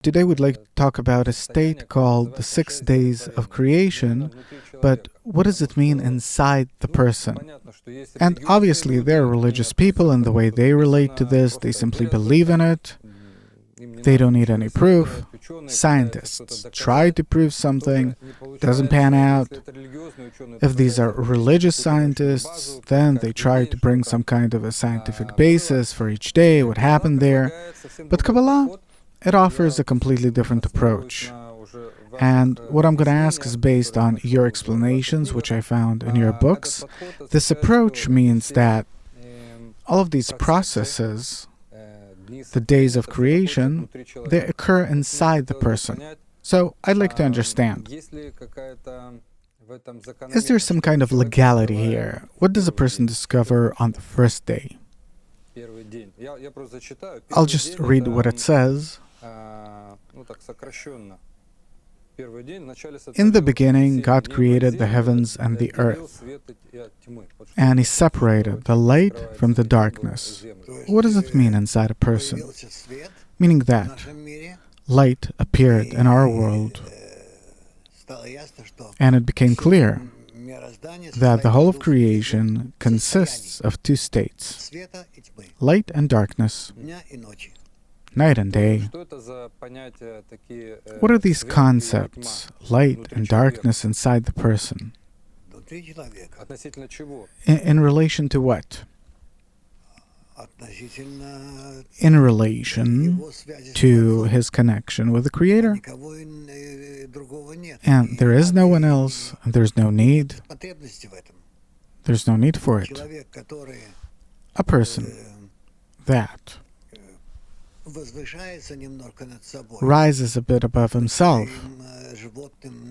Today we'd like to talk about a state called the 6 days of creation, but what does it mean inside the person? And obviously there are religious people, and the way they relate to this, they simply believe in it. They don't need any proof. Scientists try to prove something, doesn't pan out. If these are religious scientists, then they try to bring some kind of a scientific basis for each day, what happened there. But Kabbalah, it offers a completely different approach. And what I'm going to ask is based on your explanations, which I found in your books. This approach means that all of these processes, the days of creation, they occur inside the person. So I'd like to understand. Is there some kind of legality here? What does a person discover on the first day? I'll just read what it says. In the beginning, God created the heavens and the earth, and He separated the light from the darkness. What does it mean inside a person? Meaning that light appeared in our world, and it became clear that the whole of creation consists of two states, light and darkness, night and day. What are these concepts, light and darkness, inside the person? In relation to what? In relation to his connection with the Creator. And there is no one else, and there's no need. There's no need for it. A person that rises a bit above himself,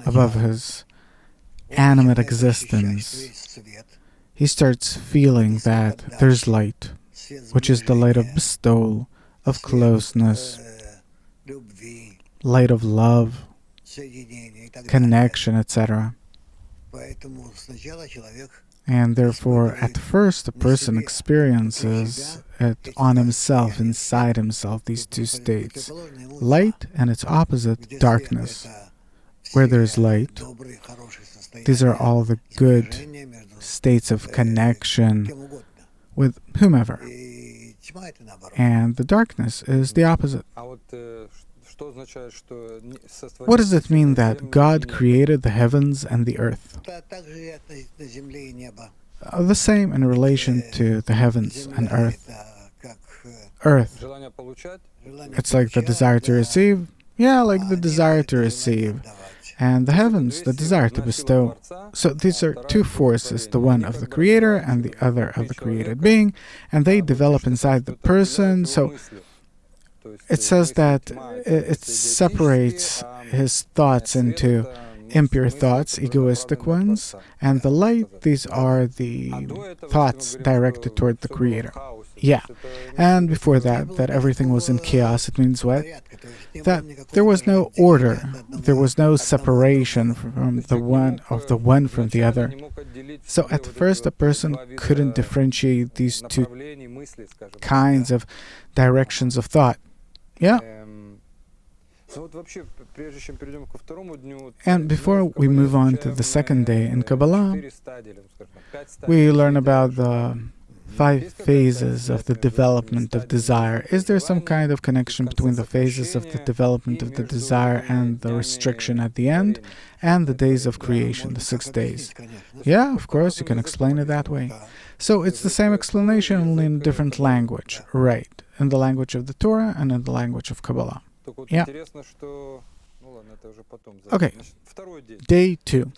above his animate existence. He starts feeling that there's light, which is the light of bestowal, of closeness, light of love, connection, etc. And therefore, at first, a person experiences it on himself, inside himself, these two states, light and its opposite, darkness. Where there's light, these are all the good states of connection with whomever. And the darkness is the opposite. What does it mean that God created the heavens and the earth? The same in relation to the heavens and earth. Earth, it's like the desire to receive. Yeah, like the desire to receive. And the heavens, the desire to bestow. So these are two forces, the one of the Creator and the other of the created being, and they develop inside the person. So it says that it separates his thoughts into impure thoughts, egoistic ones, and the light, these are the thoughts directed toward the Creator. Yeah. And before that, that everything was in chaos. It means what? That there was no order. There was no separation from the one from the other. So at first, a person couldn't differentiate these two kinds of directions of thought. Yeah. And before we move on to the second day in Kabbalah, we learn about the 5 phases of the development of desire. Is there some kind of connection between the phases of the development of the desire and the restriction at the end, and the days of creation, the 6 days? Yeah, of course, you can explain it that way. So it's the same explanation, only in a different language, right? In the language of the Torah and in the language of Kabbalah. Yeah. Okay, day 2.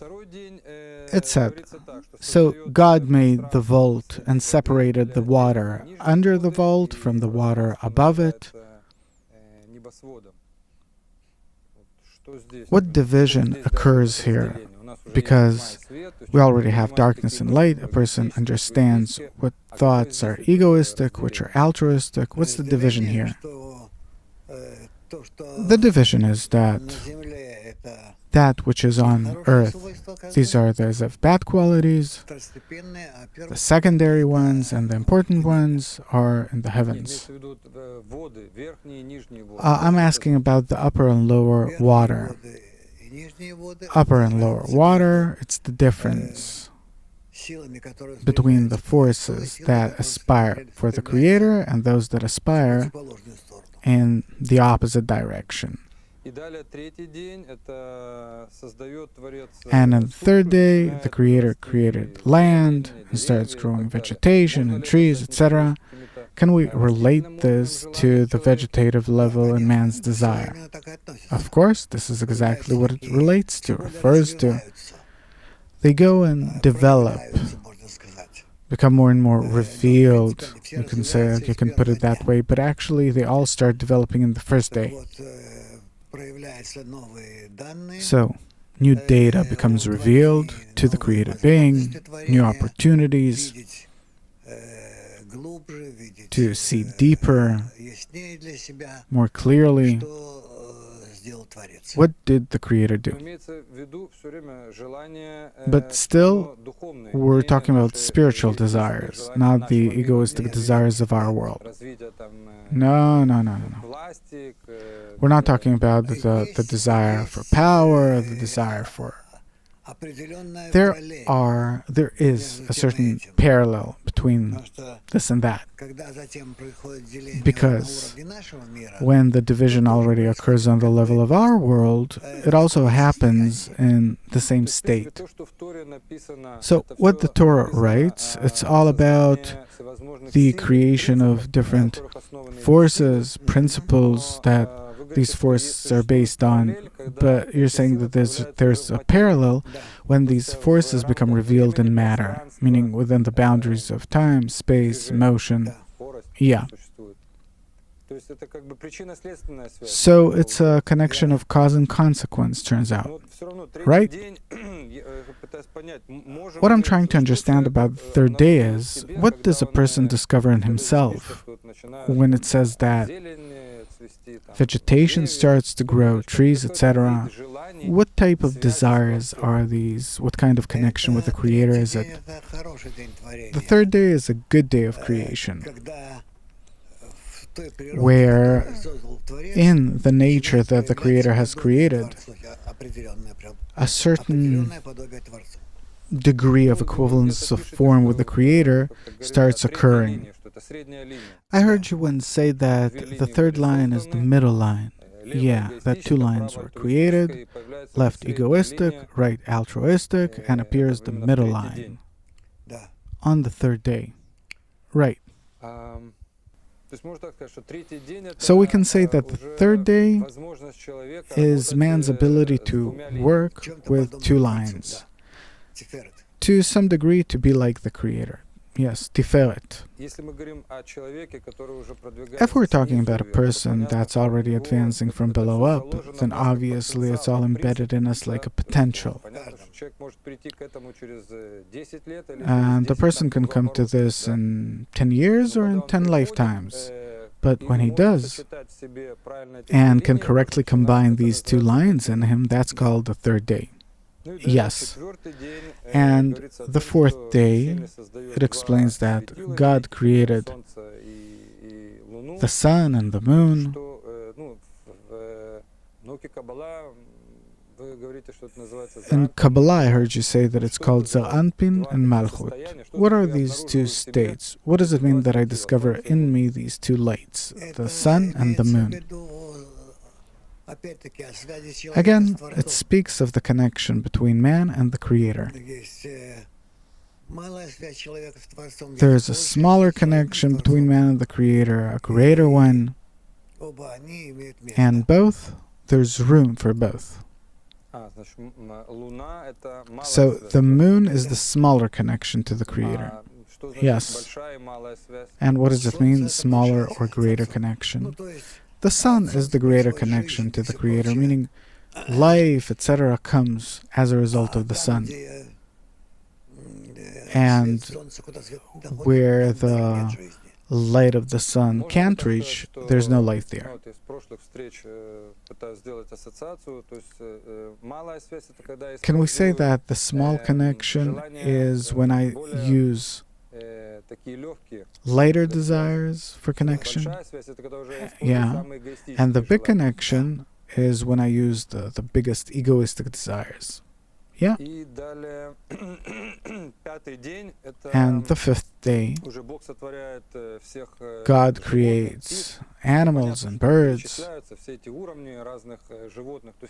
It said, so God made the vault and separated the water under the vault from the water above it. What division occurs here? Because we already have darkness and light. A person understands what thoughts are egoistic, which are altruistic. What's the division here? The division is that which is on earth, these are those of bad qualities, the secondary ones and the important ones are in the heavens. I'm asking about the upper and lower water. Upper and lower water, it's the difference between the forces that aspire for the Creator and those that aspire in the opposite direction. And on the third day, the Creator created land and starts growing vegetation and trees, etc. Can we relate this to the vegetative level in man's desire? Of course, this is exactly what it relates to, refers to. They go and develop, become more and more revealed. You can say, you can put it that way, but actually they all start developing in the first day. So, new data becomes revealed to the created being, new opportunities to see deeper, more clearly. What did the Creator do? But still, we're talking about spiritual desires, not the egoistic desires of our world. No. We're not talking about the desire for power, the desire for... There is a certain parallel between this and that. Because when the division already occurs on the level of our world, it also happens in the same state. So what the Torah writes, it's all about the creation of different forces, principles that these forces are based on, but you're saying that there's a parallel when these forces become revealed in matter, meaning within the boundaries of time, space, motion. Yeah. So it's a connection of cause and consequence, turns out. Right? What I'm trying to understand about the third day is, what does a person discover in himself when it says that vegetation starts to grow, trees, etc.? What type of desires are these? What kind of connection with the Creator is it? The third day is a good day of creation, where in the nature that the Creator has created, a certain degree of equivalence of form with the Creator starts occurring. I heard you once say that the third line is the middle line. Yeah, that two lines were created, left egoistic, right altruistic, and appears the middle line on the third day. Right. So we can say that the third day is man's ability to work with two lines, to some degree to be like the Creator. Yes, Tiferet. If we're talking about a person that's already advancing from below up, then obviously it's all embedded in us like a potential. And the person can come to this in 10 years or in 10 lifetimes. But when he does, and can correctly combine these two lines in him, that's called the third day. Yes. And the fourth day, it explains that God created the sun and the moon. In Kabbalah, I heard you say that it's called Za'anpin and Malchut. What are these two states? What does it mean that I discover in me these two lights, the sun and the moon? Again, it speaks of the connection between man and the Creator. There is a smaller connection between man and the Creator, a greater one, and both, there's room for both. So the moon is the smaller connection to the Creator. Yes. And what does it mean, smaller or greater connection? The sun is the greater connection to the Creator, meaning life, etc., comes as a result of the sun. And where the light of the sun can't reach, there's no light there. Can we say that the small connection is when I use lighter desires for connection? Yeah. And the big connection is when I use the biggest egoistic desires. Yeah. And the fifth day, God creates animals and birds,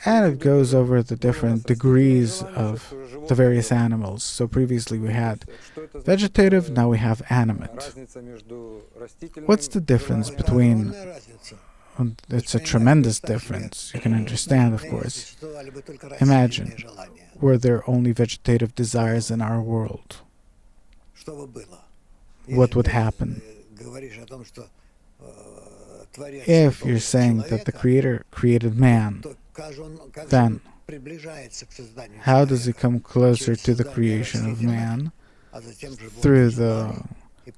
and it goes over the different degrees of the various animals. So previously we had vegetative, now we have animate. What's the difference between... It's a tremendous difference. You can understand, of course. Imagine, were there only vegetative desires in our world? What would happen? If you're saying that the Creator created man, then how does he come closer to the creation of man? Through the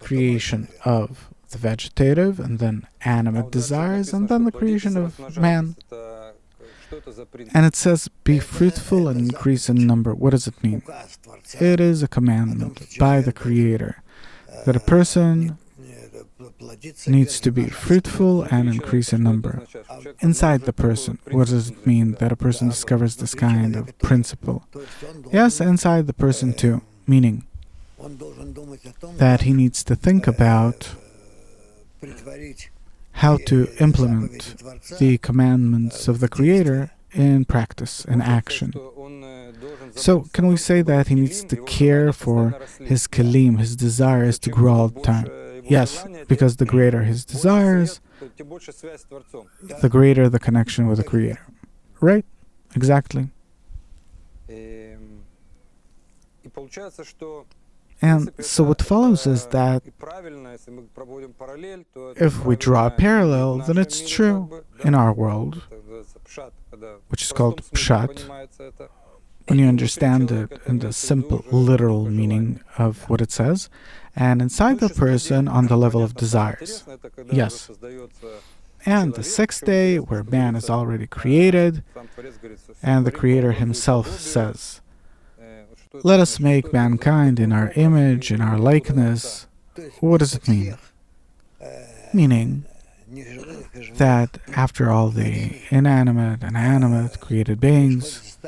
creation of the vegetative and then animate desires and then the creation of man. And it says, be fruitful and increase in number. What does it mean? It is a commandment by the Creator that a person needs to be fruitful and increase in number. Inside the person, what does it mean that a person discovers this kind of principle? Yes, inside the person too, meaning that he needs to think about how to implement the commandments of the Creator in practice, in action. So, can we say that he needs to care for his kalim, his desires, to grow all the time? Yes, because the greater his desires, the greater the connection with the Creator. Right? Exactly. And so what follows is that if we draw a parallel, then it's true in our world, which is called pshat, when you understand it in the simple, literal meaning of what it says, and inside the person on the level of desires. Yes. And the sixth day, where man is already created, and the Creator himself says, let us make mankind in our image, in our likeness. What does it mean? Meaning that after all the inanimate and animate created beings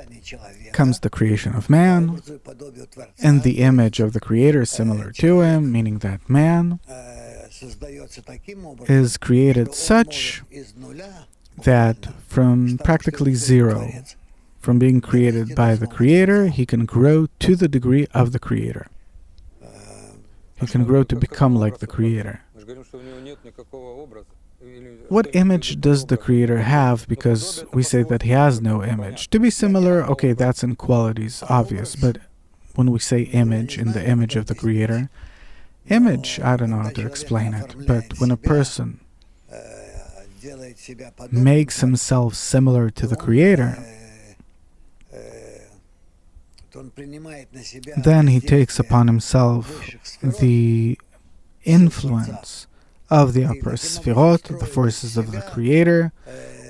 comes the creation of man, and the image of the Creator is similar to him, meaning that man is created such that from practically zero, from being created by the Creator, he can grow to the degree of the Creator. He can grow to become like the Creator. What image does the Creator have? Because we say that he has no image. To be similar, okay, that's in qualities, obvious. But when we say image, in the image of the Creator, image, I don't know how to explain it. But when a person makes himself similar to the Creator, then he takes upon himself the influence of the upper sefirot, the forces of the Creator,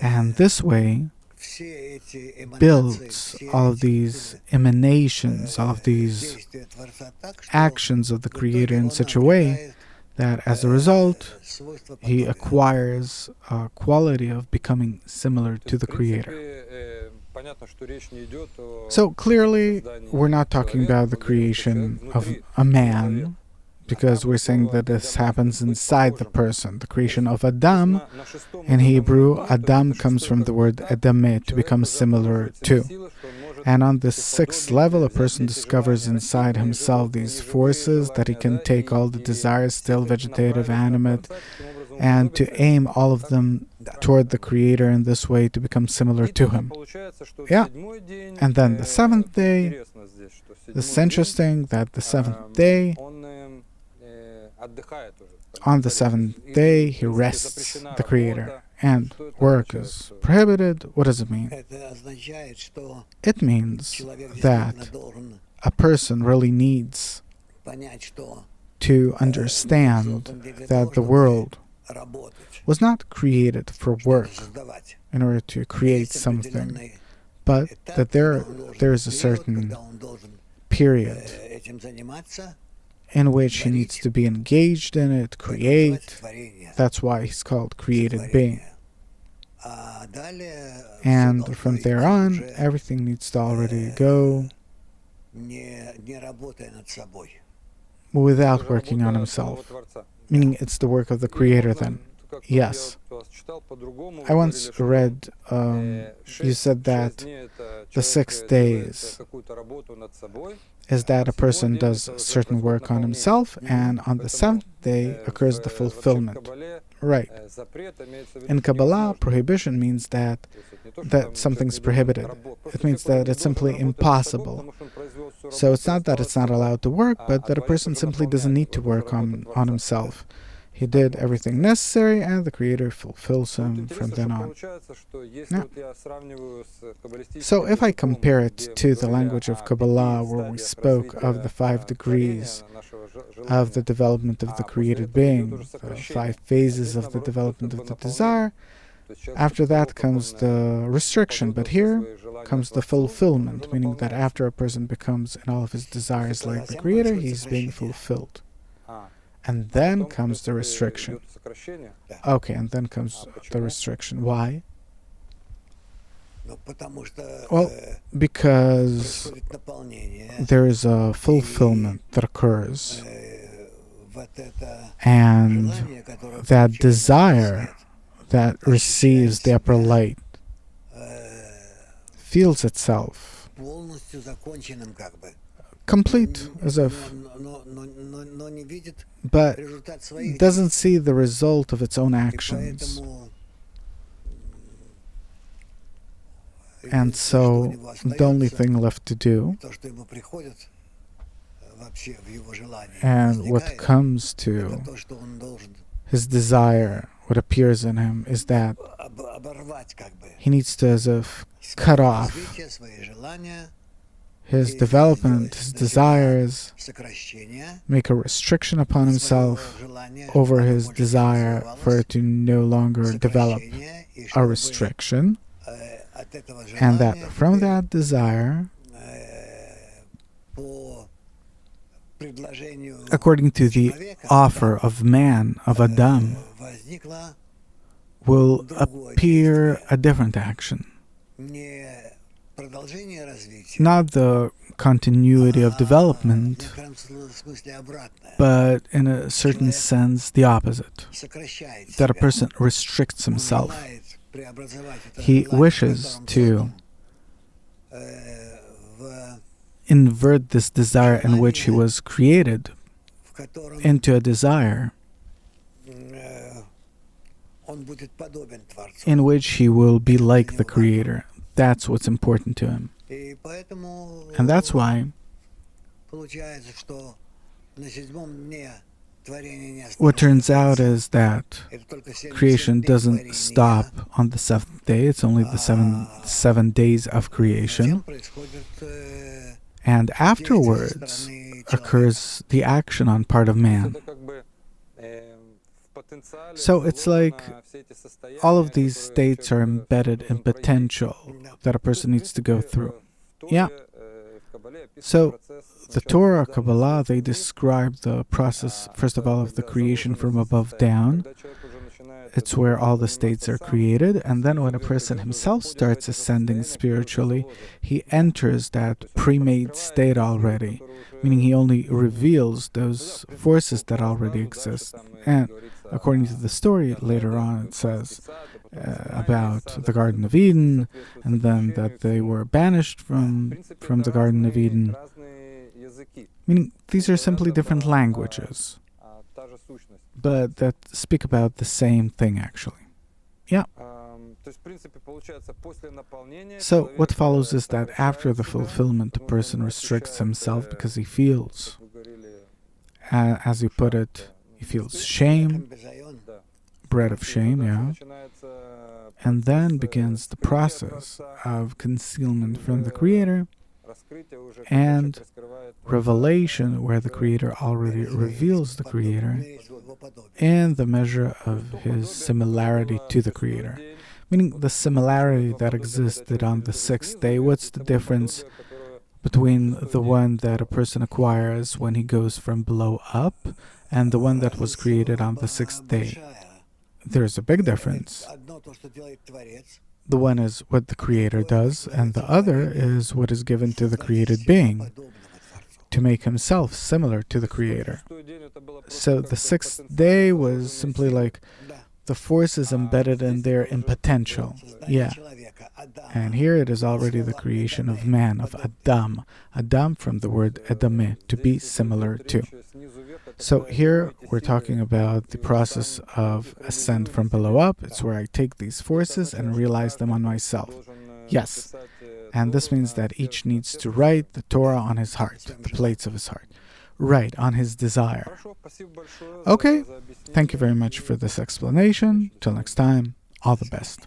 and this way builds all of these emanations, all of these actions of the Creator in such a way that as a result, he acquires a quality of becoming similar to the Creator. So clearly, we're not talking about the creation of a man, because we're saying that this happens inside the person. The creation of Adam, in Hebrew, Adam comes from the word Adameh, to become similar to. And on the sixth level, a person discovers inside himself these forces that he can take all the desires, still vegetative, animate, and to aim all of them toward the Creator in this way to become similar to him. Yeah. And then the seventh day, this is interesting that the seventh day, on the seventh day, he rests the Creator, and work is prohibited. What does it mean? It means that a person really needs to understand that the world was not created for work in order to create something, but that there is a certain period in which he needs to be engaged in it, create. That's why he's called created being. And from there on, everything needs to already go without working on himself. Meaning it's the work of the Creator then. Yes. I once read, you said that the 6 days is that a person does certain work on himself, and on the 7th day occurs the fulfillment. Right. In Kabbalah, prohibition means that something's prohibited. It means that it's simply impossible. So it's not that it's not allowed to work, but that a person simply doesn't need to work on himself. He did everything necessary, and the Creator fulfills him from then on. Yeah. So if I compare it to the language of Kabbalah, where we spoke of the 5 degrees of the development of the created being, the 5 phases of the development of the desire, after that comes the restriction, but here comes the fulfillment, meaning that after a person becomes in all of his desires like the Creator, he's being fulfilled. And then comes the restriction. Okay, and then comes the restriction. Why? Well, because there is a fulfillment that occurs, and that desire that receives the upper light feels itself complete, as if, but doesn't see the result of its own actions. And so the only thing left to do, and what comes to his desire, what appears in him, is that he needs to, as if, cut off his development, his desires, make a restriction upon himself over his desire for it to no longer develop a restriction, and that from that desire, according to the offer of man, of Adam, will appear a different action. Not the continuity of development, but in a certain sense the opposite. That a person restricts himself. He wishes to invert this desire in which he was created into a desire in which he will be like the Creator. That's what's important to him. And that's why what turns out is that creation doesn't stop on the 7th day. It's only the seven days of creation. And afterwards occurs the action on part of man. So it's like all of these states are embedded in potential that a person needs to go through. Yeah. So the Torah, Kabbalah, they describe the process, first of all, of the creation from above down. It's where all the states are created, and then when a person himself starts ascending spiritually, he enters that pre-made state already, meaning he only reveals those forces that already exist. And according to the story, later on it says about the Garden of Eden, and then that they were banished from the Garden of Eden. Meaning these are simply different languages, but that speak about the same thing actually. Yeah. So what follows is that after the fulfillment, the person restricts himself because he feels, as you put it, he feels shame, bread of shame, yeah. And then begins the process of concealment from the Creator, and revelation, where the Creator already reveals the Creator, and the measure of his similarity to the Creator. Meaning the similarity that existed on the sixth day. What's the difference between the one that a person acquires when he goes from below up and the one that was created on the sixth day? There's a big difference. The one is what the Creator does, and the other is what is given to the created being to make himself similar to the Creator. So the sixth day was simply like the force is embedded in there in potential. Yeah. And here it is already the creation of man, of Adam. Adam from the word Edameh, to be similar to. So here we're talking about the process of ascent from below up. It's where I take these forces and realize them on myself. Yes. And this means that each needs to write the Torah on his heart, the plates of his heart. Right, on his desire. Okay, thank you very much for this explanation. Till next time, all the best.